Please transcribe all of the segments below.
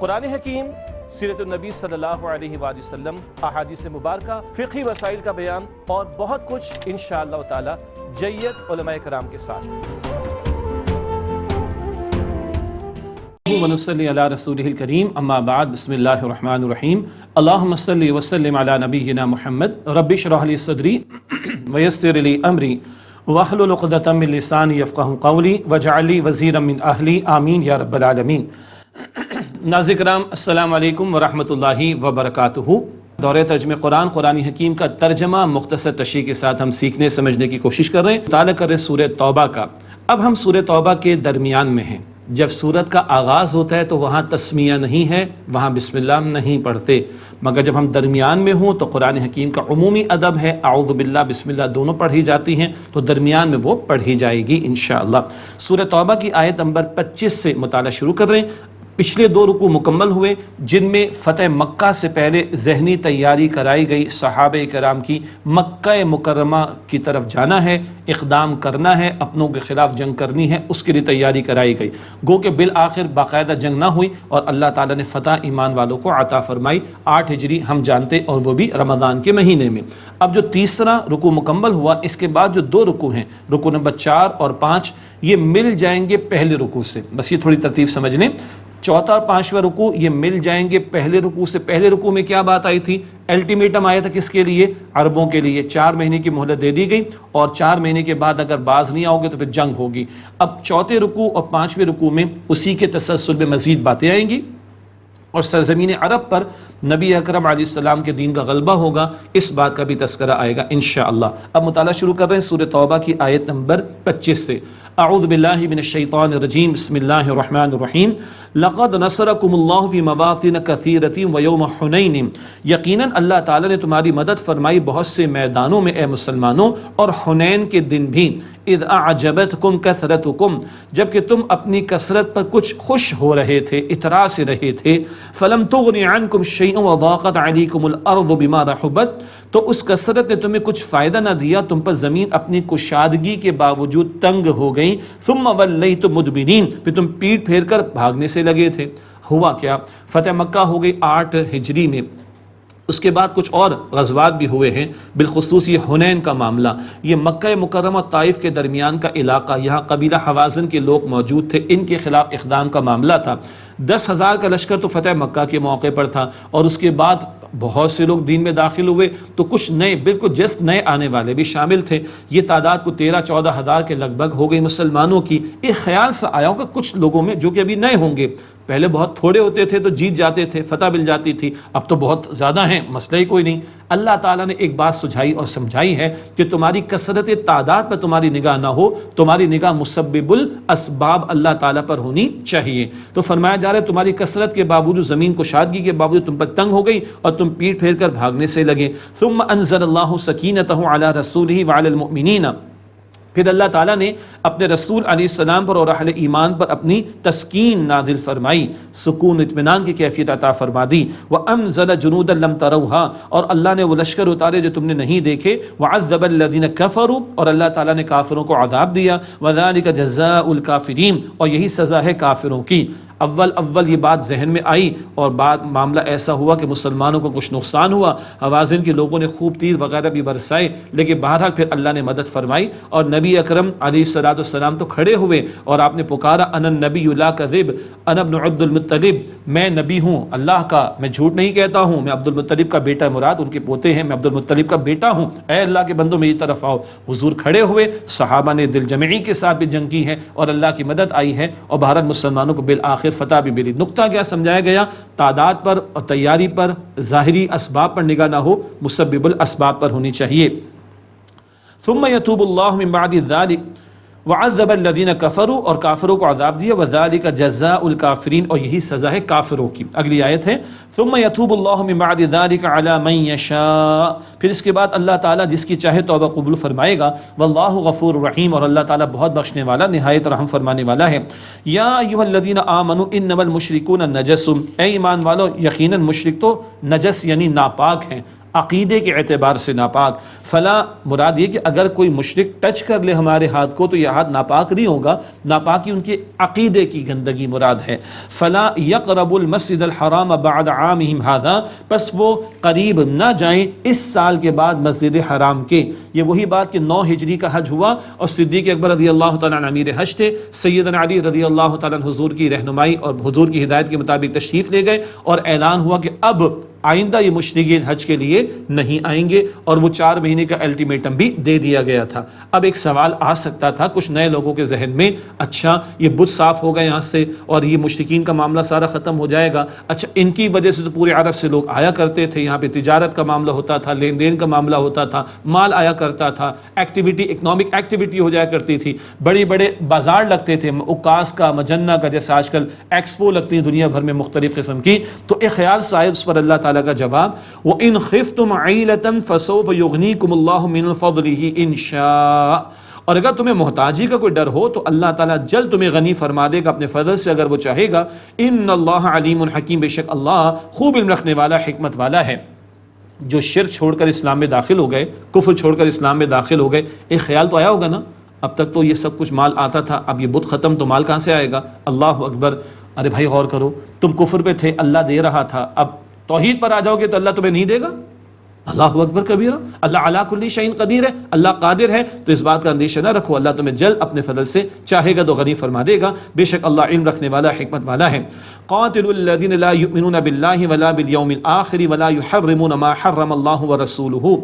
قرآن حکیم، سیرت النبی صلی اللہ علیہ وآلہ وسلم، احادیث مبارکہ، فقہی مسائل کا بیان اور بہت کچھ انشاءاللہ تعالی جید علماء کرام کے ساتھ۔ ونصلی علی رسولہ الکریم، اما بعد، بسم اللہ الرحمن الرحیم۔ اللہم صلی وسلم علی نبینا محمد، رب اشرح لی صدری ویسر لی امری واحلل عقدۃ من لسانی یفقہوا قولی واجعل لی وزیرا من اہلی، آمین یا رب العالمین۔ ناظرین کرام، السلام علیکم ورحمۃ اللہ وبرکاتہ۔ دورہ ترجمہ قرآن حکیم کا ترجمہ مختصر تشریح کے ساتھ ہم سیکھنے سمجھنے کی کوشش کر رہے ہیں، مطالعہ کر رہے ہیں سورہ توبہ کا۔ اب ہم سورہ توبہ کے درمیان میں ہیں۔ جب سورت کا آغاز ہوتا ہے تو وہاں تسمیہ نہیں ہے، وہاں بسم اللہ نہیں پڑھتے، مگر جب ہم درمیان میں ہوں تو قرآن حکیم کا عمومی ادب ہے، اعوذ باللہ بسم اللہ دونوں پڑھی جاتی ہیں، تو درمیان میں وہ پڑھی جائے گی انشاءاللہ۔ سورہ توبہ کی آیت نمبر 25 سے مطالعہ شروع کر رہے ہیں۔ پچھلے 2 رکوع مکمل ہوئے جن میں فتح مکہ سے پہلے ذہنی تیاری کرائی گئی صحابہ کرام کی، مکہ مکرمہ کی طرف جانا ہے، اقدام کرنا ہے، اپنوں کے خلاف جنگ کرنی ہے، اس کے لیے تیاری کرائی گئی۔ گو کہ بالآخر باقاعدہ جنگ نہ ہوئی اور اللہ تعالیٰ نے فتح ایمان والوں کو عطا فرمائی۔ 8 ہجری ہم جانتے، اور وہ بھی رمضان کے مہینے میں۔ اب جو تیسرا رکوع مکمل ہوا، اس کے بعد جو 2 رکوع ہیں، رکوع نمبر 4 اور 5، یہ مل جائیں گے پہلے رکوع سے۔ بس یہ تھوڑی ترتیب سمجھ لیں۔ چوتھا اور 5واں رکوع یہ مل جائیں گے پہلے رکوع سے۔ پہلے رکوع میں کیا بات آئی تھی؟ الٹیمیٹم آیا تھا کس کے لیے؟ عربوں کے لیے۔ 4 مہینے کی مہلت دے دی گئی، اور 4 مہینے کے بعد اگر باز نہیں آؤ گے تو پھر جنگ ہوگی۔ اب چوتھے رکوع اور 5ویں رکوع میں اسی کے تسلسل میں مزید باتیں آئیں گی، اور سرزمین عرب پر نبی اکرم علیہ السلام کے دین کا غلبہ ہوگا، اس بات کا بھی تذکرہ آئے گا انشاءاللہ۔ اب مطالعہ شروع کر رہے ہیں سورہ توبہ کی آیت نمبر 25 سے۔ اعوذ باللہ من الشیطان الرجیم، بسم اللہ الرحمن الرحیم۔ لقد نصرکم اللہ فی مواطن کثیرۃ ویوم حنین، یقیناً اللہ تعالیٰ نے تمہاری مدد فرمائی بہت سے میدانوں میں اے مسلمانوں، اور حنین کے دن بھی۔ اذ اعجبتکم کثرتکم، جبکہ تم اپنی کثرت پر کچھ خوش ہو رہے تھے، اترا سے رہے تھے۔ فلم تغن عنکم شیئا وضاقت علیکم الارض بما رحبت، تو اس کثرت نے تمہیں کچھ فائدہ نہ دیا، تم پر زمین اپنی کشادگی کے باوجود تنگ ہو گئی۔ ثم ولیتم مدبرین، پھر تم پیٹ پھیر کر بھاگنے سے لگے تھے۔ ہوا کیا؟ فتح مکہ ہو گئی 8 ہجری میں۔ اس کے بعد کچھ اور غزوات بھی ہوئے ہیں، بالخصوص یہ حنین کا معاملہ۔ یہ مکہ مکرمہ اور طائف کے درمیان کا علاقہ، یہاں قبیلہ حوازن کے لوگ موجود تھے، ان کے خلاف اقدام کا معاملہ تھا۔ 10,000 کا لشکر تو فتح مکہ کے موقع پر تھا، اور اس کے بعد بہت سے لوگ دین میں داخل ہوئے، تو کچھ نئے، بالکل جسٹ نئے آنے والے بھی شامل تھے۔ یہ تعداد کو 13-14 ہزار کے لگ بھگ ہو گئی مسلمانوں کی۔ ایک خیال سا آیا ہوگا کچھ لوگوں میں جو کہ ابھی نئے ہوں گے، پہلے بہت تھوڑے ہوتے تھے تو جیت جاتے تھے، فتح مل جاتی تھی، اب تو بہت زیادہ ہیں، مسئلہ ہی کوئی نہیں۔ اللہ تعالیٰ نے ایک بات سجھائی اور سمجھائی ہے کہ تمہاری کثرت تعداد پر تمہاری نگاہ نہ ہو، تمہاری نگاہ مسبب الاسباب اللہ تعالیٰ پر ہونی چاہیے۔ تو فرمایا جا رہا ہے تمہاری کثرت کے باوجود، زمین کشادگی کے باوجود تم پر تنگ ہو گئی اور تم پیٹ پھیر کر بھاگنے سے لگے۔ ثم انزل اللہ سکینتہ علی رسولہ وعلی المؤمنین، پھر اللہ تعالیٰ نے اپنے رسول علیہ السلام پر اور اہل ایمان پر اپنی تسکین نازل فرمائی، سکون اطمینان کی کیفیت عطا فرما دی۔ وَأَنزَلَ جُنُودًا لَمْ تَرَوْهَا، اور اللہ نے وہ لشکر اتارے جو تم نے نہیں دیکھے۔ وَعَذَّبَ الَّذِينَ كَفَرُوا، اور اللہ تعالیٰ نے کافروں کو عذاب دیا۔ وَذَلِكَ جَزَاءُ الْكَافِرِينَ، اور یہی سزا ہے کافروں کی۔ اول یہ بات ذہن میں آئی، اور بعد معاملہ ایسا ہوا کہ مسلمانوں کو کچھ نقصان ہوا، حوازن کے لوگوں نے خوب تیر وغیرہ بھی برسائے، لیکن بہرحال پھر اللہ نے مدد فرمائی، اور نبی اکرم علیہ السلام تو کھڑے ہوئے اور آپ نے پکارا، انا النبی لا کذب، انا ابن عبد المطلب، میں نبی ہوں اللہ کا، میں جھوٹ نہیں کہتا ہوں، میں عبد المطلب کا بیٹا مراد ان کے پوتے ہیں، میں عبد المطلب کا بیٹا ہوں، اے اللہ کے بندوں میری طرف آؤ۔ حضور کھڑے ہوئے، صحابہ نے دل جمعی کے ساتھ بھی جنگ کی ہے، اور اللہ کی مدد آئی ہے، اور بھارت مسلمانوں کو بالآخر فتح بھی ملی۔ نقطہ کیا سمجھایا گیا؟ تعداد پر اور تیاری پر، ظاہری اسباب پر نگاہ نہ ہو، مسبب الاسباب پر ہونی چاہیے۔ ثم يتوب اللہ من بعد ذلك وعذب الذین کفروا، اور کافروں کو عذاب دیا، وذلک جزاء الکافرین، اور یہی سزا ہے کافروں کی۔ اگلی آیت ہے ثم يتوب اللہ من بعد ذلك على من يشاء، پھر اس کے بعد اللہ تعالیٰ جس کی چاہے توبہ قبول فرمائے گا۔ واللہ غفور رحیم، اور اللہ تعالیٰ بہت بخشنے والا، نہایت رحم فرمانے والا ہے۔ یا ایھا الذین آمنوا انما المشرکون نجس، اے ایمان والو یقیناً مشرک تو نجس یعنی ناپاک ہیں۔ عقیدے کے اعتبار سے ناپاک. فلا مراد یہ کہ اگر کوئی مشرک ٹچ کر لے ہمارے ہاتھ کو تو یہ ہاتھ ناپاک نہیں ہوگا، ناپاکی ان کے عقیدے کی گندگی مراد ہے. فلا یقرب المسجد الحرام بعد عامہم ھذا، پس وہ قریب نہ جائیں اس سال کے بعد مسجد حرام کے. یہ وہی بات کہ 9 ہجری کا حج ہوا اور صدیق اکبر رضی اللہ تعالیٰ عنہ امیر حج تھے، سیدنا علی رضی اللہ تعالیٰ عنہ حضور کی رہنمائی اور حضور کی ہدایت کے مطابق تشریف لے گئے اور اعلان ہوا کہ اب آئندہ یہ مشرکین حج کے لیے نہیں آئیں گے، اور وہ 4 مہینے کا الٹیمیٹم بھی دے دیا گیا تھا. اب ایک سوال آ سکتا تھا کچھ نئے لوگوں کے ذہن میں، اچھا یہ بت صاف ہو گئے یہاں سے اور یہ مشرکین کا معاملہ سارا ختم ہو جائے گا، اچھا ان کی وجہ سے تو پورے عرب سے لوگ آیا کرتے تھے، یہاں پہ تجارت کا معاملہ ہوتا تھا، لین دین کا معاملہ ہوتا تھا، مال آیا کرتا تھا، ایکٹیویٹی اکنامک ایکٹیویٹی ہو جایا کرتی تھی، بڑے بڑے بازار لگتے تھے، عکاس کا، مجنہ کا، جیسے آج کل ایکسپو لگتی ہیں دنیا بھر میں مختلف قسم کی. تو ایک خیال سے اس پر اللہ تعالیٰ کا جواب وَإِنْ خِفْتُمْ عَيْلَةً فَسَوْفَ يُغْنِيكُمُ اللَّهُ مِنْ فَضْلِهِ إِنْ شَاءَ، اور اگر تمہیں محتاجی کا کوئی ڈر ہو تو اللہ تعالیٰ جلد تمہیں غنی فرما دے گا اپنے فضل سے اگر وہ چاہے گا. إِنَّ اللَّهَ عَلِيمٌ حَكِيمٌ، بے شک اللہ خوب علم رکھنے والا، حکمت والا ہے. جو شرک چھوڑ کر اسلام میں داخل ہو گئے، کفر چھوڑ کر اسلام میں داخل ہو گئے، ایک خیال تو آیا ہوگا نا، اب تک تو یہ سب کچھ مال آتا تھا، اب یہ بت ختم تو مال کہاں سے آئے گا؟ اللہ اکبر. ارے بھائی غور کرو، تم کفر پہ تھے، اللہ دے رہا تھا، اب توحید پر آ جاؤ گے تو اللہ تمہیں نہیں دے گا؟ اللہ اکبر کبیرہ. اللہ علی کل شیء قدیر ہے، اللہ قادر ہے، تو اس بات کا اندیشہ نہ رکھو، اللہ تمہیں جلد اپنے فضل سے چاہے گا تو غنی فرما دے گا. بے شک اللہ علم رکھنے والا، حکمت والا ہے. قاتلوا الذین لا یؤمنون باللہ ولا بالیوم الآخر ولا یحرمون ما حرم اللہ ورسولہ،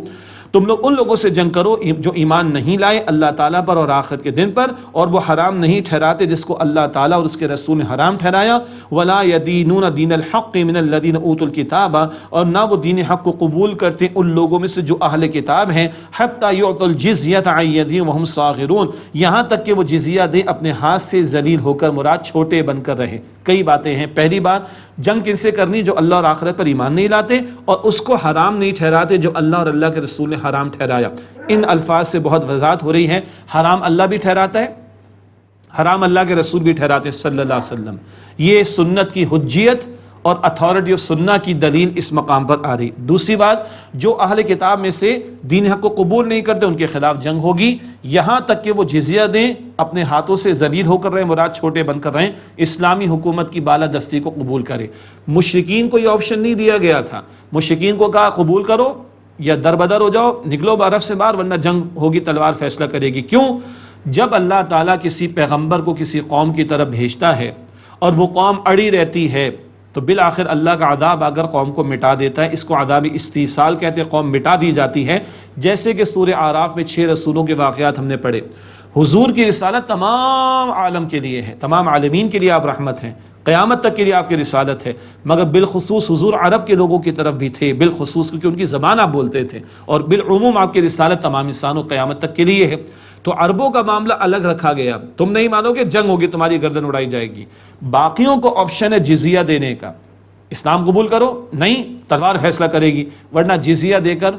تم لوگ ان لوگوں سے جنگ کرو جو ایمان نہیں لائے اللہ تعالیٰ پر اور آخرت کے دن پر، اور وہ حرام نہیں ٹھہراتے جس کو اللہ تعالیٰ اور اس کے رسول نے حرام ٹھہرایا. ولا يدینون دین الحق من الذین اوتوا الکتاب، اور نہ وہ دین حق کو قبول کرتے ان لوگوں میں سے جو اہل کتاب ہیں. حتی یعطوا الجزیۃ عن ید وہم صاغرون، یہاں تک کہ وہ جزیہ دیں اپنے ہاتھ سے ذلیل ہو کر، مراد چھوٹے بن کر رہے. کئی باتیں ہیں. پہلی بات، جنگ کن سے کرنی؟ جو اللہ اور آخرت پر ایمان نہیں لاتے اور اس کو حرام نہیں ٹھہراتے جو اللہ اور اللہ کے رسول نے حرام ٹھہرایا. ان الفاظ سے بہت وضاحت ہو رہی ہے، حرام اللہ بھی ٹھہراتا ہے، حرام اللہ کے رسول بھی ٹھہراتے ہیں صلی اللہ علیہ وسلم. یہ سنت کی حجیت اور اتھارٹی آف سنہ کی دلیل اس مقام پر آ رہی. دوسری بات، جو اہل کتاب میں سے دین حق کو قبول نہیں کرتے ان کے خلاف جنگ ہوگی، یہاں تک کہ وہ جزیہ دیں، اپنے ہاتھوں سے ذلیل ہو کر رہے، مراد چھوٹے بن کر رہے، اسلامی حکومت کی بالادستی کو قبول کرے. مشرکین کو یہ آپشن نہیں دیا گیا تھا، مشرکین کو کہا قبول کرو یا دربدر ہو جاؤ، نکلو عرب سے باہر ورنہ جنگ ہوگی، تلوار فیصلہ کرے گی. کیوں؟ جب اللہ تعالیٰ کسی پیغمبر کو کسی قوم کی طرف بھیجتا ہے اور وہ قوم اڑی رہتی ہے تو بالآخر اللہ کا عذاب اگر قوم کو مٹا دیتا ہے، اس کو عذاب استیصال کہتے ہیں، قوم مٹا دی جاتی ہے. جیسے کہ سورہ اعراف میں 6 رسولوں کے واقعات ہم نے پڑھے. حضور کی رسالت تمام عالم کے لیے ہے، تمام عالمین کے لیے آپ رحمت ہیں، قیامت تک کے لیے آپ کی رسالت ہے، مگر بالخصوص حضور عرب کے لوگوں کی طرف بھی تھے، بالخصوص کیونکہ ان کی زبان آپ بولتے تھے، اور بالعموم آپ کی رسالت تمام انسانوں قیامت تک کے لیے ہے. تو عربوں کا معاملہ الگ رکھا گیا، تم نہیں مانو گے جنگ ہوگی، تمہاری گردن اڑائی جائے گی. باقیوں کو آپشن ہے جزیہ دینے کا، اسلام قبول کرو، نہیں تلوار فیصلہ کرے گی، ورنہ جزیہ دے کر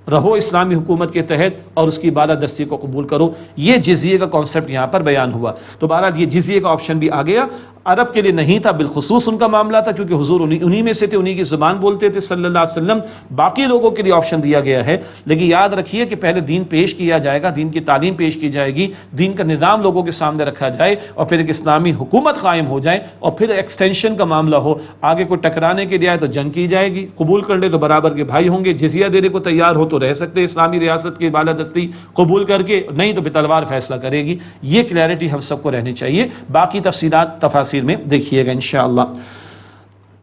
رہو اسلامی حکومت کے تحت اور اس کی بالادستی کو قبول کرو. یہ جزیے کا کانسیپٹ یہاں پر بیان ہوا. تو بہرحال یہ جزیے کا آپشن بھی آ گیا. عرب کے لیے نہیں تھا، بالخصوص ان کا معاملہ تھا کیونکہ حضور انہی میں سے تھے، انہی کی زبان بولتے تھے صلی اللہ علیہ وسلم. باقی لوگوں کے لیے آپشن دیا گیا ہے، لیکن یاد رکھیے کہ پہلے دین پیش کیا جائے گا، دین کی تعلیم پیش کی جائے گی، دین کا نظام لوگوں کے سامنے رکھا جائے اور پھر ایک اسلامی حکومت قائم ہو جائے اور پھر ایکسٹینشن کا معاملہ ہو. آگے کوئی ٹکرانے کے لیے آئے تو جنگ کی جائے گی، قبول کر لے تو برابر کے بھائی ہوں گے، جزیہ دینے کو تیار ہو تو رہ سکتے اسلامی ریاست کی بالادستی قبول کر کے، نہیں تو پھر تلوار فیصلہ کرے گی. یہ کلیئرٹی ہم سب کو رہنی چاہیے. باقی تفصیلات تفاسیر میں دیکھیے گا انشاءاللہ.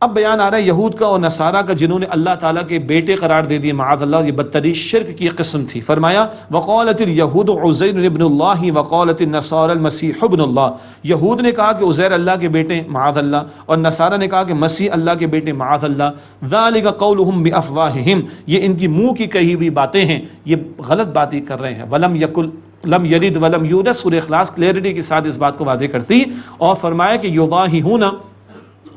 اب بیان آ رہا ہے یہود کا اور نصارہ کا جنہوں نے اللہ تعالیٰ کے بیٹے قرار دے دیے معاذ اللہ. یہ بدترین شرک کی قسم تھی. فرمایا وقالت الیہود عزیر ابن اللہ وقالت النصارى المسیح ابن اللہ. یہود نے کہا کہ عزیر اللہ کے بیٹے معاذ اللہ، اور نصارہ نے کہا کہ مسیح اللہ کے بیٹے معاذ اللہ. ذالک قولہم بافواہہم، یہ ان کی منہ کی کہی ہوئی باتیں ہیں، یہ غلط باتیں کر رہے ہیں. ولم یکل لم یلد ولم یولد، سورہ اخلاص کلیئرٹی کے ساتھ اس بات کو واضح کرتی اور فرمایا کہ یضاہون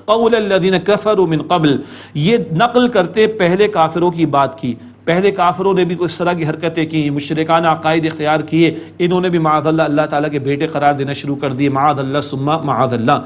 قول الذین کفروا من قبل، یہ نقل کرتے پہلے کافروں کی بات کی. پہلے کافروں نے بھی اس طرح کی حرکتیں کی، مشرکانہ عقائد اختیار کیے، انہوں نے بھی معاذ اللہ اللہ تعالیٰ کے بیٹے قرار دینا شروع کر دیے. معاذ اللہ ثم معاذ اللہ.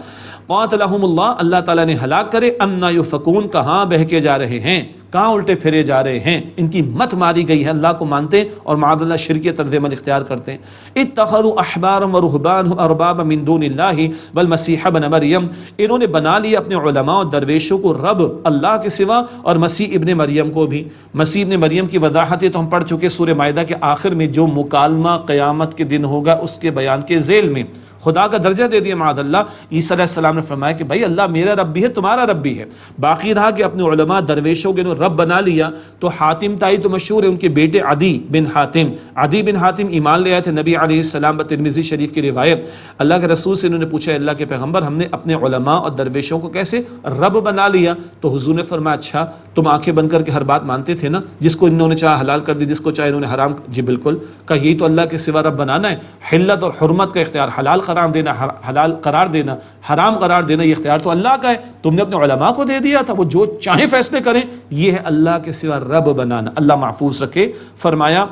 قاتلہم اللہ، اللہ تعالیٰ نے ہلاک کرے. انا یؤفکون، کہاں بہکے جا رہے ہیں، کہاں الٹے پھرے جا رہے ہیں، ان کی مت ماری گئی ہے، اللہ کو مانتے اور معاذ اللہ شرکی طرز عمل اختیار کرتے ہیں۔ اتخذوا احبارا ورهبانا اربابا من دون اللہ والمسیح ابن مریم، انہوں نے بنا لیا اپنے علماء اور درویشوں کو رب اللہ کے سوا، اور مسیح ابن مریم کو بھی۔ مسیح ابن مریم کی وضاحتیں تو ہم پڑھ چکے سورہ مائدہ کے آخر میں، جو مکالمہ قیامت کے دن ہوگا اس کے بیان کے ذیل میں خدا کا درجہ دے دیا معاذ اللہ۔ عیسیٰ علیہ السلام نے فرمایا کہ بھائی اللہ میرا رب بھی ہے، تمہارا رب بھی ہے۔ باقی رہا کہ اپنے علماء درویشوں کے رب بنا لیا، تو حاتم تائی تو مشہور ہے، ان کے بیٹے عدی بن حاتم ایمان لے آئے تھے نبی علیہ السلام پر، ترمذی شریف کی روایت۔ اللہ کے رسول سے انہوں نے پوچھا اللہ کے پیغمبر ہم نے اپنے علماء اور درویشوں کو کیسے رب بنا لیا؟ تو حضور نے فرمایا اچھا تم آنکھیں بند کر کے ہر بات مانتے تھے نا، جس کو انہوں نے چاہا حلال کر دی، جس کو چاہے انہوں نے حرام، جی بالکل، کہ یہی تو اللہ کے سوا رب بنانا ہے، حلت اور حرمت کا اختیار، حلال قرار دینا، حلال قرار دینا، حرام قرار دینا، یہ اختیار تو اللہ کا ہے، تم نے اپنے علماء کو دے دیا تھا، وہ جو چاہیں فیصلے کریں، یہ ہے اللہ کے سوا رب بنانا۔ اللہ محفوظ رکھے۔ فرمایا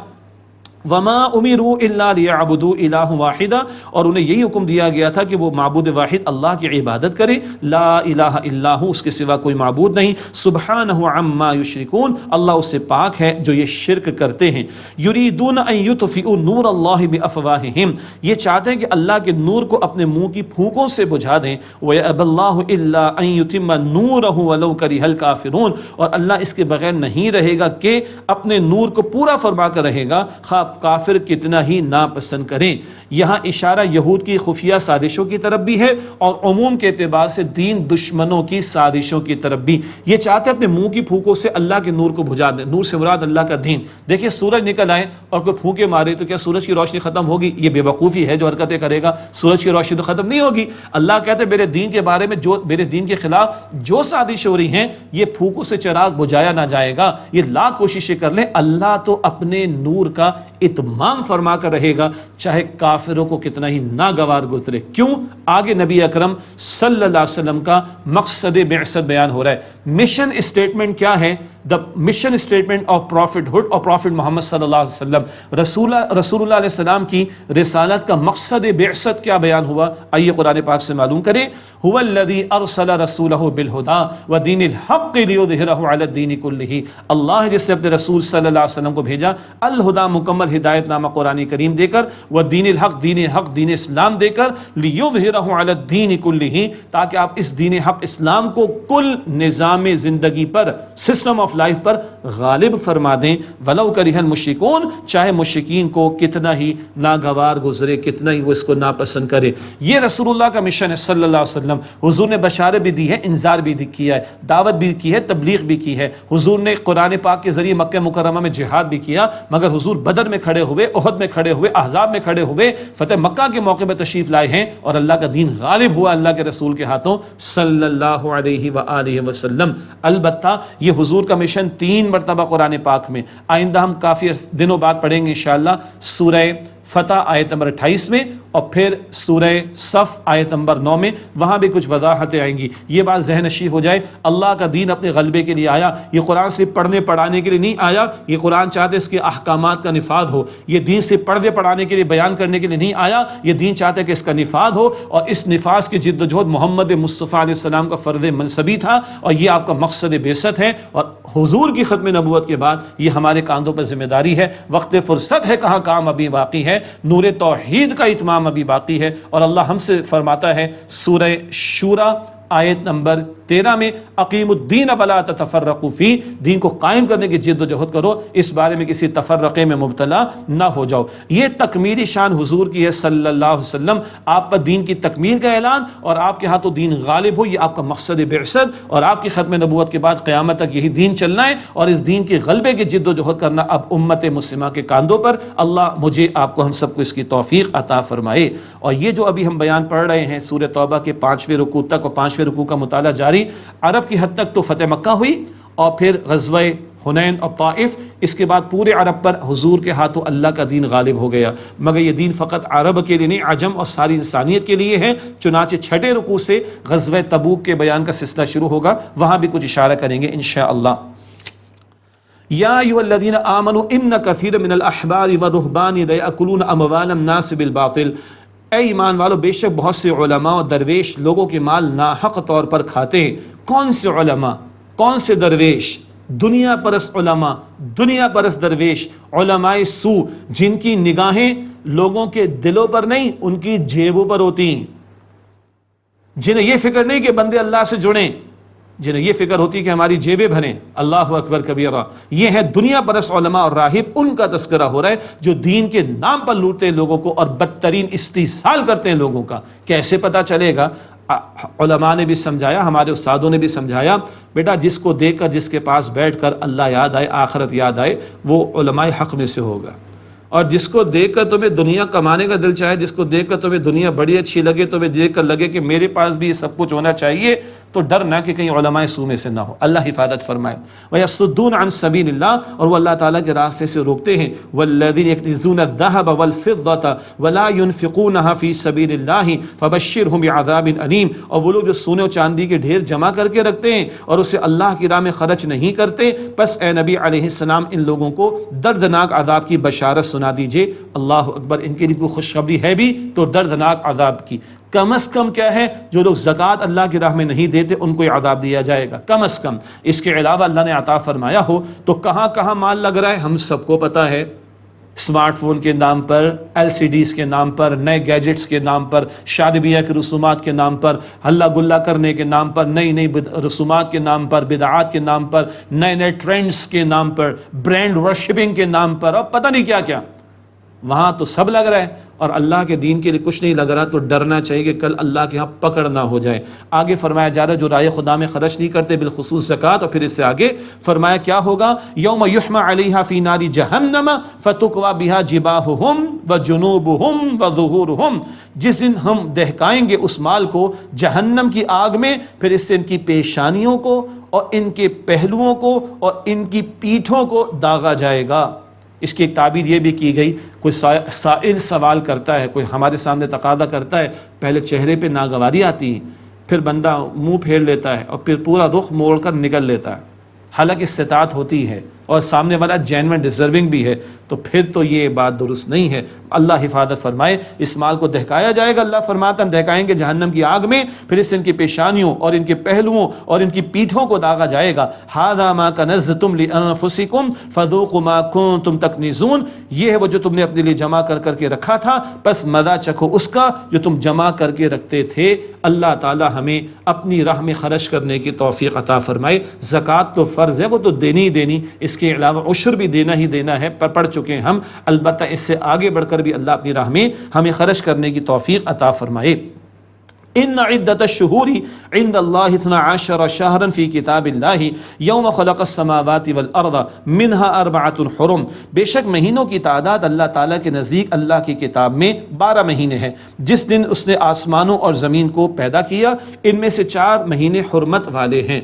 وما امروا الا ليعبدوا الہ واحدا، اور انہیں یہی حکم دیا گیا تھا کہ وہ معبود واحد اللہ کی عبادت کرے، لا الہ الا ہو، اس کے سوا کوئی معبود نہیں، سبحانہ عما یشرکون، اللہ اس سے پاک ہے جو یہ شرک کرتے ہیں۔ یریدون ان یطفئوا نور اللہ بافواہہم، یہ چاہتے ہیں کہ اللہ کے نور کو اپنے منہ کی پھونکوں سے بجھا دیں، ویأبی اللہ الا ان یتم نورہ ولو کرہ الکافرون، اور اللہ اس کے بغیر نہیں رہے گا کہ اپنے نور کو پورا فرما کر رہے گا، خواہ کافر کتنا ہی ناپسند کریں۔ یہاں اشارہ یہود کی خفیہ سازشوں کی طرف بھی ہے، اور عموم کے اعتبار سے دین دشمنوں کی سازشوں کی طرف بھی۔ یہ چاہتے ہیں اپنے منہ کی پھونکوں سے اللہ کے نور کو بجھا دیں، نور سے مراد اللہ کا دین۔ دیکھیں سورج نکل آئے اور کوئی پھونکے مارے تو کیا سورج کی روشنی ختم ہوگی؟ یہ بے وقوفی ہے جو حرکتیں کرے گا، سورج کی روشنی تو ختم نہیں ہوگی۔ اللہ کہتے ہیں میرے دین کے بارے میں، جو میرے دین کے خلاف جو سازش ہو رہی ہیں، یہ پھونکوں سے چراغ بجھایا نہ جائے گا، یہ لاکھ کوششیں کر لیں، اللہ تو اپنے نور کا اتمام فرما کر رہے گا، چاہے کافروں کو کتنا ہی ناگوار گزرے۔ کیوں؟ آگے نبی اکرم صلی اللہ علیہ وسلم کا مقصد بعثت بیان ہو رہا ہے۔ مشن اسٹیٹمنٹ کیا ہے؟ The mission statement of prophethood اور پروفٹ محمد صلی اللہ علیہ وسلم، رسول اللہ علیہ السلام کی رسالت کا مقصد بعثت کیا بیان ہوا؟ آئیے قرآن پاک سے معلوم کریں۔ هو الذی ارسل رسولہ بالہدی ودین الحق لیظہرہ علی الدین کلہ، اللہ ہے جس نے اپنے رسول صلی اللہ علیہ وسلم کو بھیجا الہدی، مکمل ہدایت نامہ قرآن کریم دے کر، ودین الحق، دین حق، دین اسلام دے کر، لیظہرہ علی الدین کلہ، تاکہ آپ اس دین حق اسلام کو کل نظام زندگی پر، سسٹم آف لائف پر غالب فرما دیں، ولو کرہ المشرکون، چاہے مشرکین کو کتنا ہی ناگوار گزرے، کتنا ہی وہ اس کو ناپسند کرے۔ یہ رسول اللہ کا مشن ہے صلی اللہ علیہ وسلم۔ حضور نے بشارت بھی دی ہے، انذار بھی کیا ہے، دعوت بھی کی ہے، تبلیغ بھی کی ہے۔ حضور نے قرآن پاک کے ذریعے مکہ مکرمہ میں جہاد بھی کیا، مگر حضور بدر میں کھڑے ہوئے، احد میں کھڑے ہوئے، احزاب میں کھڑے ہوئے، فتح مکہ کے موقع پہ تشریف لائے ہیں، اور اللہ کا دین غالب ہوا اللہ کے رسول کے ہاتھوں صلی اللہ علیہ وآلہ وسلم۔ البتہ یہ حضور کا مشن 3 مرتبہ قرآن پاک میں، آئندہ ہم کافی دنوں بعد پڑھیں گے انشاءاللہ، سورہ فتح آیت نمبر 28 میں، اور پھر سورہ صف آیت نمبر 9 میں، وہاں بھی کچھ وضاحتیں آئیں گی۔ یہ بات ذہن نشین ہو جائے، اللہ کا دین اپنے غلبے کے لیے آیا، یہ قرآن صرف پڑھنے پڑھانے کے لیے نہیں آیا، یہ قرآن چاہتے اس کے احکامات کا نفاذ ہو، یہ دین صرف پڑھنے پڑھانے کے لیے، بیان کرنے کے لیے نہیں آیا، یہ دین چاہتا ہے کہ اس کا نفاذ ہو، اور اس نفاذ کی جد و جہد محمد مصطفیٰ علیہ السلام کا فرض منصبی تھا، اور یہ آپ کا مقصد بعثت ہے، اور حضور کی ختم نبوت کے بعد یہ ہمارے کاندھوں پر ذمہ داری ہے۔ وقت فرصت ہے، کہاں کام ابھی باقی ہے، نور توحید کا اتمام ابھی باقی ہے، اور اللہ ہم سے فرماتا ہے سورہ شورى آیت نمبر 13 میں، اقیم الدین ولا تتفرقوا فی، دین کو قائم کرنے کی جد و جہد کرو، اس بارے میں کسی تفرقے میں مبتلا نہ ہو جاؤ۔ یہ تکمیلی شان حضور کی ہے صلی اللہ علیہ وسلم، آپ پر دین کی تکمیل کا اعلان، اور آپ کے ہاتھوں دین غالب ہو، یہ آپ کا مقصد بعثت، اور آپ کی ختم نبوت کے بعد قیامت تک یہی دین چلنا ہے، اور اس دین کے غلبے کی جد و جہد کرنا اب امت مسلمہ کے کاندھوں پر۔ اللہ مجھے، آپ کو، ہم سب کو اس کی توفیق عطا فرمائے۔ اور یہ جو ابھی ہم بیان پڑھ رہے ہیں سورہ توبہ کے 5ویں رکوع تک، اور 5ویں رکوع کا مطالعہ جاری، عرب کی حد تک تو فتح مکہ ہوئی، اور پھر غزوہ حنین اور طائف، اس کے بعد پورے عرب پر حضور کے ہاتھوں اللہ کا دین غالب ہو گیا، مگر یہ دین فقط عرب کے لیے نہیں، عجم اور ساری انسانیت کے لیے ہے۔ چنانچہ 6 رکوع سے غزوہ تبوک کے بیان کا سلسلہ شروع ہوگا، وہاں بھی کچھ اشارہ کریں گے انشاءاللہ۔ یا ایھا الذین آمنوا ان کثیر من الاحبار والرہبان لیأکلون اموال الناس بالباطل، اے ایمان والو، بے شک بہت سے علماء اور درویش لوگوں کے مال ناحق طور پر کھاتے ہیں۔ کون سے علماء، کون سے درویش؟ دنیا پرست علماء، دنیا پرست درویش، علماء سو، جن کی نگاہیں لوگوں کے دلوں پر نہیں ان کی جیبوں پر ہوتی ہیں، جنہیں یہ فکر نہیں کہ بندے اللہ سے جڑیں، جنہیں یہ فکر ہوتی کہ ہماری جیبیں بھریں۔ اللہ اکبر کبیرہ، یہ ہے دنیا پرست علماء اور راہب، ان کا تذکرہ ہو رہا ہے جو دین کے نام پر لوٹتے ہیں لوگوں کو اور بدترین استحصال کرتے ہیں لوگوں کا۔ کیسے پتہ چلے گا؟ علماء نے بھی سمجھایا، ہمارے استادوں نے بھی سمجھایا، بیٹا جس کو دیکھ کر، جس کے پاس بیٹھ کر اللہ یاد آئے، آخرت یاد آئے، وہ علماء حق میں سے ہوگا، اور جس کو دیکھ کر تمہیں دنیا کمانے کا دل چاہے، جس کو دیکھ کر تمہیں دنیا بڑی اچھی لگے، تمہیں دیکھ کر لگے کہ میرے پاس بھی یہ سب کچھ ہونا چاہیے، تو ڈر نہ کہ کہیں علماء سو میں سے نہ ہو۔ اللہ حفاظت فرمائے۔ وَيَصُدُّونَ عَن سَبِيلِ اللَّهِ، اور وہ اللہ تعالیٰ کے راستے سے روکتے ہیں۔ وَالَّذِينَ يَكْنِزُونَ الذَّهَبَ وَالْفِضَّةَ وَلَا يُنْفِقُونَهَا فِي سَبِيلِ اللَّهِ فَبَشِّرْهُم بِعَذَابٍ أَلِيمٍ، اور وہ لوگ جو سونے و چاندی کے ڈھیر جمع کر کے رکھتے ہیں اور اسے اللہ کی راہ میں خرچ نہیں کرتے، پس اے نبی علیہ السلام ان لوگوں کو دردناک عذاب کی بشارت سنا دیجئے۔ اللہ اکبر، ان کے لیے کوئی خوشخبری ہے بھی تو دردناک عذاب کی۔ کم از کم کیا ہے، جو لوگ زکوٰۃ اللہ کی راہ میں نہیں دیتے ان کو عذاب دیا جائے گا، کم از کم۔ اس کے علاوہ اللہ نے عطا فرمایا ہو تو کہاں کہاں مال لگ رہا ہے ہم سب کو پتہ ہے، اسمارٹ فون کے نام پر، LCDs کے نام پر، نئے گیجٹس کے نام پر، شادی بیاہ کے رسومات کے نام پر، ہلا گلا کرنے کے نام پر، نئی نئی رسومات کے نام پر، بدعات کے نام پر، نئے نئے ٹرینڈز کے نام پر، برانڈ ورشپنگ کے نام پر، اور پتہ نہیں کیا کیا، وہاں تو سب لگ رہا ہے اور اللہ کے دین کے لیے کچھ نہیں لگ رہا، تو ڈرنا چاہیے کہ کل اللہ کے ہاں پکڑ نہ ہو جائے۔ آگے فرمایا جا رہا ہے جو رائے خدا میں خرچ نہیں کرتے بالخصوص زکوٰۃ، اور پھر اس سے آگے فرمایا کیا ہوگا، یوم یحمى علیہا فی نار جہنم فتکوی بہا جباہہم وجنوبہم وظہورہم، جس دن ہم دہکائیں گے اس مال کو جہنم کی آگ میں، پھر اس سے ان کی پیشانیوں کو اور ان کے پہلوؤں کو اور ان کی پیٹھوں کو داغا جائے گا۔ اس کی ایک تعبیر یہ بھی کی گئی، کوئی سائل سوال کرتا ہے، کوئی ہمارے سامنے تقاضا کرتا ہے، پہلے چہرے پہ ناگواری آتی ہے، پھر بندہ منہ پھیر لیتا ہے اور پھر پورا رخ موڑ کر نکل لیتا ہے، حالانکہ استطاعت ہوتی ہے اور سامنے والا جینوین ڈیزرونگ بھی ہے، تو پھر تو یہ بات درست نہیں ہے۔ اللہ حفاظت فرمائے۔ اس مال کو دہکایا جائے گا، اللہ فرماتا ہم دہکائیں گے جہنم کی آگ میں، پھر اس سے ان کی پیشانیوں اور ان کے پہلوؤں اور ان کی پیٹھوں کو داغا جائے گا۔ ھذا ما کنزتم لانفسکم فذوقوا ما کنتم تکنزون، یہ ہے وہ جو تم نے اپنے لیے جمع کر کر کے رکھا تھا، بس مزہ چکھو اس کا جو تم جمع کر کے رکھتے تھے۔ اللہ تعالی ہمیں اپنی راہ میں خرچ کرنے کی توفیق عطا فرمائے۔ زکوٰۃ تو فرض ہے، وہ تو دینی ہی دینی، اس کے علاوہ عشر بھی دینا ہی دینا ہے، پڑھ چکے ہیں ہم، البتہ اس سے آگے بڑھ کر بھی اللہ اپنی راہ میں ہمیں خرچ کرنے کی توفیق عطا فرمائے۔ ان عدت الشہور عند اللہ 12 شہرا فی کتاب اللہ یوم خلق السماوات والارض منها 4 حرم، بے شک مہینوں کی تعداد اللہ تعالیٰ کے نزدیک اللہ کی کتاب میں 12 مہینے ہیں، جس دن اس نے آسمانوں اور زمین کو پیدا کیا، ان میں سے 4 مہینے حرمت والے ہیں۔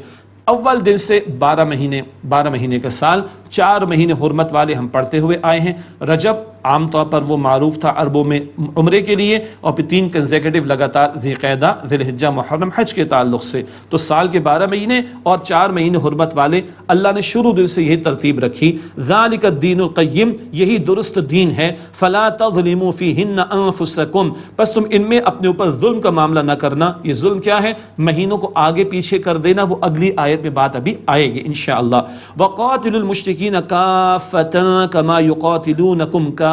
اول دن سے 12 مہینے کا سال، 4 مہینے حرمت والے ہم پڑھتے ہوئے آئے ہیں۔ رجب عام طور پر وہ معروف تھا عربوں میں عمرے کے لیے، اور پھر 3 کنزیکٹیو لگاتار ذی قعدہ، ذی الحجہ، محرم، حج کے تعلق سے، تو سال کے 12 مہینے اور 4 مہینے حرمت والے اللہ نے شروع دن سے یہی ترتیب رکھی۔ ذالک الدین القیم، یہی درست دین ہے۔ فلا تظلموا فیہن انفسکم، بس تم ان میں اپنے اوپر ظلم کا معاملہ نہ کرنا۔ یہ ظلم کیا ہے؟ مہینوں کو آگے پیچھے کر دینا، وہ اگلی آیت میں بات ابھی آئے گی انشاءاللہ۔ وقاتلوا المشرکین کافۃ کما یقاتلونکم کافۃ،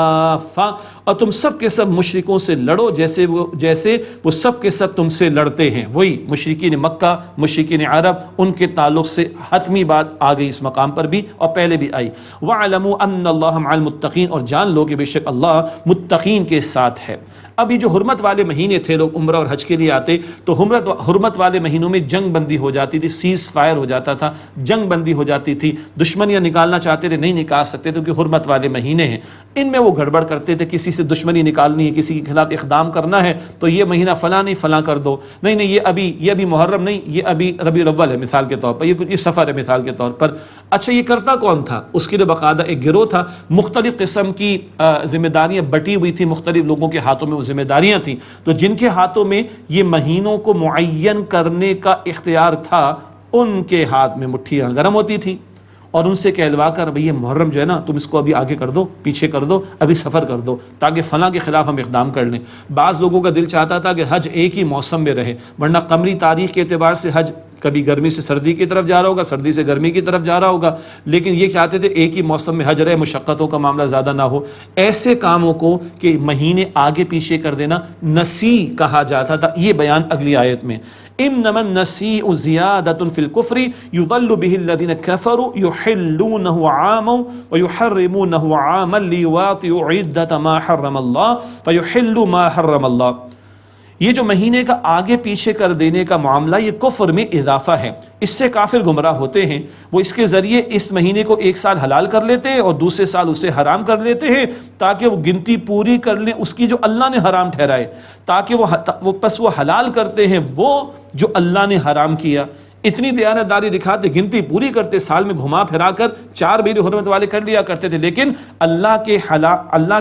اور تم سب کے سب مشرکوں سے لڑو جیسے وہ سب کے سب تم سے لڑتے ہیں۔ وہی مشرکین مکہ، مشرکین عرب، ان کے تعلق سے حتمی بات آ گئی اس مقام پر بھی اور پہلے بھی آئی۔ وَاعْلَمُوا أَنَّ اللَّهَ مَعَ الْمُتَّقِينَ، اور جان لو کہ بے شک اللہ متقین کے ساتھ ہے۔ اب یہ جو حرمت والے مہینے تھے، لوگ عمرہ اور حج کے لیے آتے تو حرمت والے مہینوں میں جنگ بندی ہو جاتی تھی، سیز فائر ہو جاتا تھا، جنگ بندی ہو جاتی تھی، دشمنیاں نکالنا چاہتے تھے نہیں نکال سکتے تھے کیونکہ حرمت والے مہینے ہیں۔ ان میں وہ گڑبڑ کرتے تھے، کسی سے دشمنی نکالنی ہے، کسی کے خلاف اقدام کرنا ہے تو یہ مہینہ فلاں نہیں فلاں کر دو، نہیں یہ ابھی محرم نہیں، یہ ابھی ربیع الاول ہے مثال کے طور پر، یہ سفر ہے مثال کے طور پر۔ اچھا یہ کرتا کون تھا؟ اس کے لیے باقاعدہ ایک گروہ تھا، مختلف قسم کی ذمہ داریاں بٹی ہوئی تھی، مختلف لوگوں کے ہاتھوں میں وہ ذمہ داریاں تھیں، تو جن کے ہاتھوں میں یہ مہینوں کو معین کرنے کا اختیار تھا ان کے ہاتھ میں مٹھیاں گرم ہوتی تھیں اور ان سے کہلوا کر بھئی یہ محرم جو ہے نا تم اس کو ابھی آگے کر دو، پیچھے کر دو، ابھی سفر کر دو تاکہ فلاں کے خلاف ہم اقدام کر لیں۔ بعض لوگوں کا دل چاہتا تھا کہ حج ایک ہی موسم میں رہے، ورنہ قمری تاریخ کے اعتبار سے حج کبھی گرمی سے سردی کی طرف جا رہا ہوگا، سردی سے گرمی کی طرف جا رہا ہوگا، لیکن یہ چاہتے تھے ایک ہی موسم میں حج رہے، مشقتوں کا معاملہ زیادہ نہ ہو. ایسے کاموں کو کہ مہینے آگے پیچھے کر دینا نسی کہا جاتا تھا. یہ بیان اگلی آیت میں، انما النسیء زیادۃ فی الکفر یضل بہ الذین کفروا یحلونہ عاما ویحرمونہ عاما لیواطئوا عدۃ ما حرم اللہ فیحلوا ما حرم اللہ. یہ جو مہینے کا آگے پیچھے کر دینے کا معاملہ یہ کفر میں اضافہ ہے. اس سے کافر گمراہ ہوتے ہیں. وہ اس کے ذریعے اس مہینے کو ایک سال حلال کر لیتے ہیں اور دوسرے سال اسے حرام کر لیتے ہیں تاکہ وہ گنتی پوری کر لیں اس کی جو اللہ نے حرام ٹھہرائے، تاکہ وہ حلال کرتے ہیں وہ جو اللہ نے حرام کیا. اتنی دیانتداری دکھاتے، گنتی پوری کرتے، سال میں گھما پھرا کر 4 مہینے حرمت والے کر لیا کرتے تھے، لیکن اللہ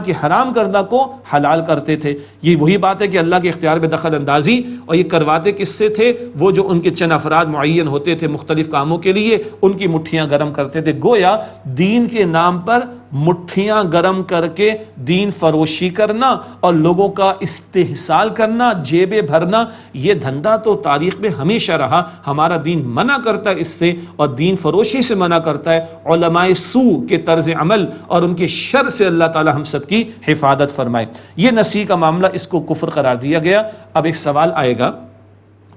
کے حرام کردہ کو حلال کرتے تھے. یہ وہی بات ہے کہ اللہ کے اختیار میں دخل اندازی. اور یہ کرواتے کس سے تھے؟ وہ جو ان کے چند افراد معین ہوتے تھے مختلف کاموں کے لیے، ان کی مٹھیاں گرم کرتے تھے. گویا دین کے نام پر مٹھیاں گرم کر کے دین فروشی کرنا اور لوگوں کا استحصال کرنا، جیبیں بھرنا، یہ دھندا تو تاریخ میں ہمیشہ رہا. ہمارا دین منع کرتا ہے اس سے، اور دین فروشی سے منع کرتا ہے. علماء سوء کے طرز عمل اور ان کے شر سے اللہ تعالی ہم سب کی حفاظت فرمائے. یہ نسی کا معاملہ، اس کو کفر قرار دیا گیا. اب ایک سوال آئے گا،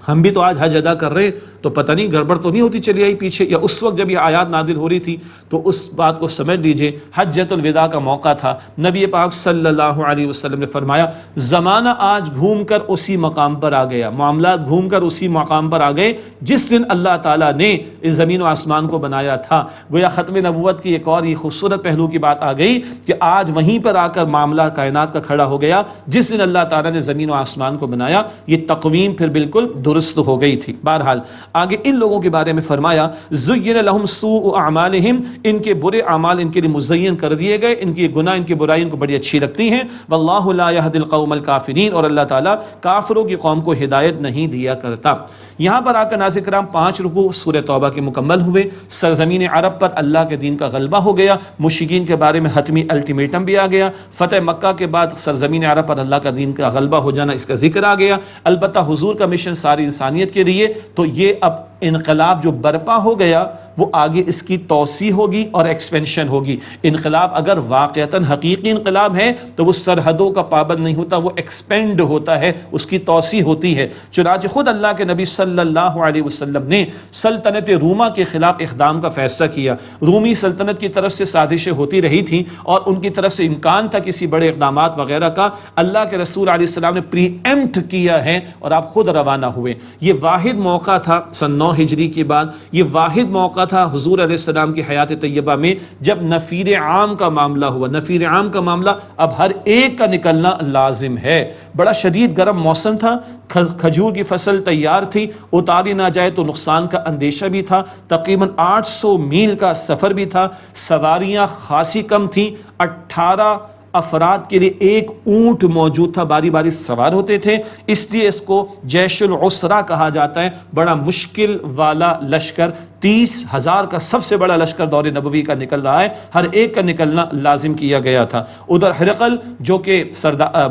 ہم بھی تو آج حج ادا کر رہے، تو پتہ نہیں گڑبڑ تو نہیں ہوتی چلی آئی پیچھے، یا اس وقت جب یہ آیات نازل ہو رہی تھی تو اس بات کو سمجھ لیجئے. حجۃ الوداع کا موقع تھا. نبی پاک صلی اللہ علیہ وسلم نے فرمایا زمانہ آج گھوم کر اسی مقام پر آ گیا، معاملات گھوم کر اسی مقام پر آ گئے جس دن اللہ تعالیٰ نے اس زمین و آسمان کو بنایا تھا. گویا ختم نبوت کی ایک اور یہ خوبصورت پہلو کی بات آ گئی کہ آج وہیں پر آ کر معاملہ کائنات کا کھڑا ہو گیا جس دن اللہ تعالیٰ نے زمین و آسمان کو بنایا. یہ تقویم پھر بالکل درست ہو گئی تھی. بہرحال آگے ان لوگوں کے بارے میں فرمایا زین لہم سوء اعمالہم، ان کے برے اعمال ان کے لیے مزین کر دیے گئے، ان کی گناہ ان کی برائی ان کو بڑی اچھی لگتی ہیں. واللہ لا یہدی القوم الکافرین، اور اللہ تعالیٰ کافروں کی قوم کو ہدایت نہیں دیا کرتا. یہاں پر آ کر ناظرین کرام 5 رکوع سورہ توبہ کے مکمل ہوئے. سرزمین عرب پر اللہ کے دین کا غلبہ ہو گیا. مشرکین کے بارے میں حتمی الٹیمیٹم بھی آ گیا. فتح مکہ کے بعد سرزمین عرب پر اللہ کا دین کا غلبہ ہو جانا، اس کا ذکر آ گیا. البتہ حضور کا مشن ساری انسانیت کے لیے، تو یہ اب انقلاب جو برپا ہو گیا وہ آگے اس کی توسیع ہوگی اور ایکسپینشن ہوگی. انقلاب اگر واقعتاً حقیقی انقلاب ہے تو وہ سرحدوں کا پابند نہیں ہوتا، وہ ایکسپینڈ ہوتا ہے، اس کی توسیع ہوتی ہے. چنانچہ خود اللہ کے نبی صلی اللہ علیہ وسلم نے سلطنت روما کے خلاف اقدام کا فیصلہ کیا. رومی سلطنت کی طرف سے سازشیں ہوتی رہی تھیں اور ان کی طرف سے امکان تھا کسی بڑے اقدامات وغیرہ کا. اللہ کے رسول علیہ السلام نے پری ایمپٹ کیا ہے اور آپ خود روانہ ہوئے. یہ واحد موقع تھا سن 9 ہجری کے بعد، یہ واحد موقع تھا حضور علیہ السلام کی حیات طیبہ میں جب نفیر عام کا معاملہ ہوا. نفیر عام کا معاملہ اب ہر ایک کا نکلنا لازم ہے. بڑا شدید گرم موسم تھا، کھجور کی فصل تیار تھی، اتاری نہ جائے تو نقصان کا اندیشہ بھی تھا. تقریباً 800 میل کا سفر بھی تھا. سواریاں خاصی کم تھیں. 18 افراد کے لیے ایک اونٹ موجود تھا، باری باری سوار ہوتے تھے. اس لیے اس کو جیش العسرہ کہا جاتا ہے. بڑا مشکل والا لشکر، 30,000 کا سب سے بڑا لشکر دور نبوی کا نکل رہا ہے. ہر ایک کا نکلنا لازم کیا گیا تھا. ادھر ہرقل جو کہ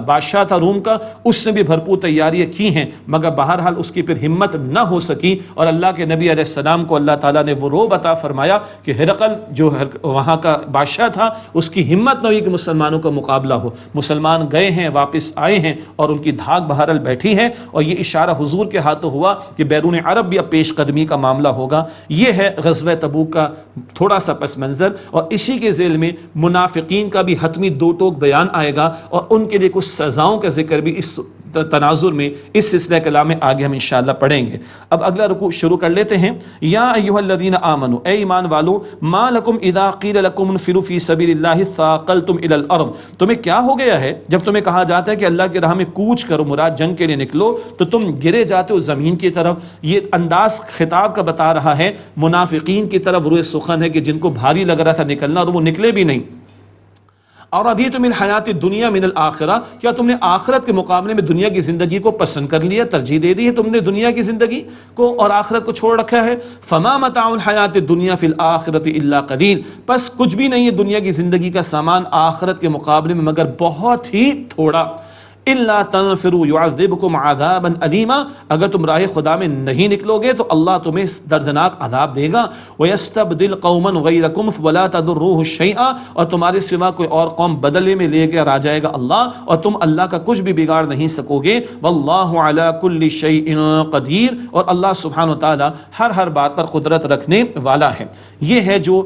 بادشاہ تھا روم کا، اس نے بھی بھرپور تیاریاں کی ہیں، مگر بہرحال اس کی پھر ہمت نہ ہو سکی اور اللہ کے نبی علیہ السلام کو اللہ تعالیٰ نے وہ رعب عطا فرمایا کہ ہرقل جو وہاں کا بادشاہ تھا اس کی ہمت نہ ہوئی کہ مسلمانوں کا مقابلہ ہو. مسلمان گئے ہیں، واپس آئے ہیں اور ان کی دھاک بہرحال بیٹھی ہے. اور یہ اشارہ حضور کے ہاتھوں ہوا کہ بیرون عرب بھی اب پیش قدمی کا معاملہ ہوگا. یہ ہے غزوہ تبوک کا تھوڑا سا پس منظر، اور اسی کے ذیل میں منافقین کا بھی حتمی 2 ٹوک بیان آئے گا اور ان کے لیے کچھ سزاؤں کا ذکر بھی اس تناظر میں، اس سلسلہ کلام میں آگے ہم انشاءاللہ پڑھیں گے. اب اگلا رکوع شروع کر لیتے ہیں. یا ایھا الذین آمنوا، اے ایمان والو، ما لکم اذا قیل لکم انفروا فی سبیل اللہ ثاقلتم الی الارض، تمہیں کیا ہو گیا ہے جب تمہیں کہا جاتا ہے کہ اللہ کی راہ میں کوچ کرو، مراد جنگ کے لیے نکلو، تو تم گرے جاتے ہو زمین کی طرف. یہ انداز خطاب کا بتا رہا ہے منافقین کی طرف روئے سخن ہے کہ جن کو بھاری لگ رہا تھا نکلنا اور وہ نکلے بھی نہیں. اور رضیتم الحیات الدنیا من الآخرہ، کیا تم نے آخرت کے مقابلے میں دنیا کی زندگی کو پسند کر لیا، ترجیح دے دی ہے تم نے دنیا کی زندگی کو اور آخرت کو چھوڑ رکھا ہے. فما متاع الحیات الدنیا فی الآخرۃ الا قلیل، پس کچھ بھی نہیں ہے دنیا کی زندگی کا سامان آخرت کے مقابلے میں مگر بہت ہی تھوڑا. الا تنفروا يعذبكم عذابا الیما، اگر تم راہ خدا میں نہیں نکلو گے تو اللہ تمہیں دردناک عذاب دے گا. وَيَسْتَبْدِلْ قَوْمًا غَيْرَكُمْ وَلَا تَضُرُّوهُ شَيْئًا، اور تمہارے سوا کوئی اور قوم بدلے میں لے کر آ جائے گا اللہ، اور تم اللہ کا کچھ بھی بگاڑ نہیں سکو گے. وَاللَّهُ عَلَى كُلِّ شَيْءٍ قَدِيرٌ، اور اللہ سبحانہ و تعالی ہر بات پر قدرت رکھنے والا ہے. یہ ہے جو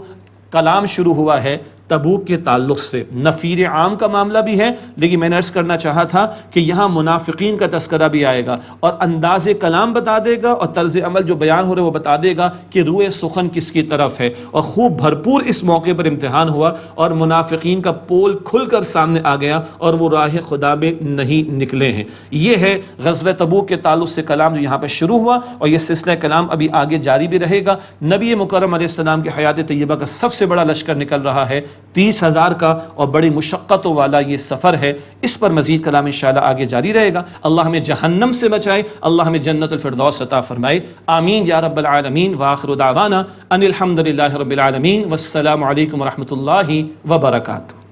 کلام شروع ہوا ہے تبوک کے تعلق سے. نفیر عام کا معاملہ بھی ہے، لیکن میں نے عرض کرنا چاہا تھا کہ یہاں منافقین کا تذکرہ بھی آئے گا، اور انداز کلام بتا دے گا، اور طرز عمل جو بیان ہو رہے وہ بتا دے گا کہ روئے سخن کس کی طرف ہے. اور خوب بھرپور اس موقع پر امتحان ہوا، اور منافقین کا پول کھل کر سامنے آ گیا، اور وہ راہ خدا میں نہیں نکلے ہیں. یہ ہے غزوہ تبوک کے تعلق سے کلام جو یہاں پہ شروع ہوا، اور یہ سلسلہ کلام ابھی آگے جاری بھی رہے گا. نبی مکرم علیہ السلام کی حیات طیبہ کا سب سے بڑا لشکر نکل رہا ہے، 30,000 کا، اور بڑی مشقتوں والا یہ سفر ہے. اس پر مزید کلام انشاءاللہ آگے جاری رہے گا. اللہ ہمیں جہنم سے بچائے، اللہ ہمیں جنت الفردوس عطا فرمائے، آمین یا رب العالمین. وآخر دعوانا ان الحمد للہ رب العالمین، والسلام علیکم ورحمۃ اللہ وبرکاتہ.